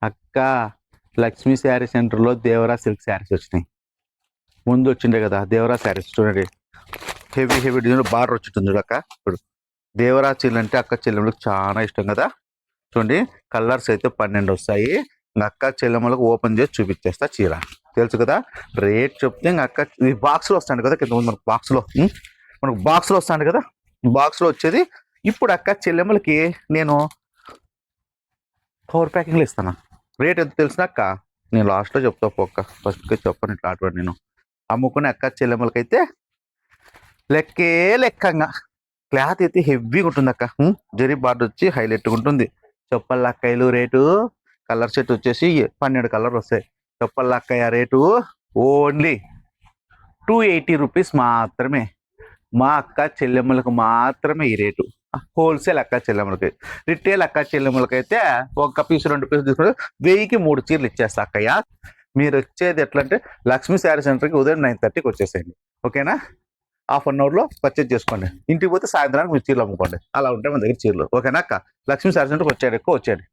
అక్క లక్ష్మీ శారీ సెంటర్లో దేవరా సిల్క్ శారీస్ వచ్చినాయి. ముందు వచ్చిండే కదా దేవరా శారీస్, చూడండి హెవీ హెవీ డిజైన్ బార్డర్ వచ్చింటుంది చూడక్క. ఇప్పుడు దేవరా చీరలు అంటే అక్క చెల్లెమ్మలకు చాలా ఇష్టం కదా. చూడండి కలర్స్ అయితే 12 వస్తాయి. అక్క చెల్లెమ్మలకు ఓపెన్ చేసి చూపించేస్తా చీర. తెలుసు కదా రేట్ చెప్తే అక్క ఈ బాక్స్లో వస్తాడు కదా కింద మనకు బాక్స్లో వస్తాడు కదా. బాక్స్లో వచ్చేది ఇప్పుడు అక్క చెల్లెమ్మలకి నేను 4 ప్యాకింగ్లు ఇస్తాను. రేట్ ఎంత తెలిసిన అక్క నేను లాస్ట్లో చెప్తా పోక్క, ఫస్ట్గా చెప్పను ఇట్లా అటువంటి. నేను అమ్ముకునే అక్క చెల్లెమ్మలకైతే లెక్కంగా క్లాత్ అయితే హెవీగా ఉంటుంది అక్క. జరీ బార్డర్ వచ్చి హైలైట్గా ఉంటుంది. చెప్పల్ల అక్కయ్యలు రేటు కలర్ సెట్ వచ్చేసి 12 కలర్ వస్తాయి. చెప్పల్ల అక్కయ్య రేటు ఓన్లీ 280 రూపీస్ మాత్రమే. మా అక్క చెల్లెమ్మలకు మాత్రమే ఈ రేటు. హోల్సేల్ అక్క చెల్లెమ్మలకి. రిటైల్ అక్క చెల్లెమ్మలకైతే ఒక పీసు 2 పీసులు తీసుకుంటే 1000కి 3 చీరలు ఇచ్చేస్తా అక్కయ్య. మీరు వచ్చేది ఎట్లా అంటే లక్ష్మీ శారీ సెంటర్కి ఉదయం 9:30కి వచ్చేసేయండి, ఓకేనా? హాఫ్ అన్ అవర్లో పర్చేజ్ చేసుకోండి. ఇంటికి పోతే సాయంత్రానికి మీరు చీరలు అమ్ముకోండి. అలా ఉంటాయి మన దగ్గర చీరలు, ఓకేనా అక్క? లక్ష్మీ శారీ సెంటర్కి వచ్చేయండి.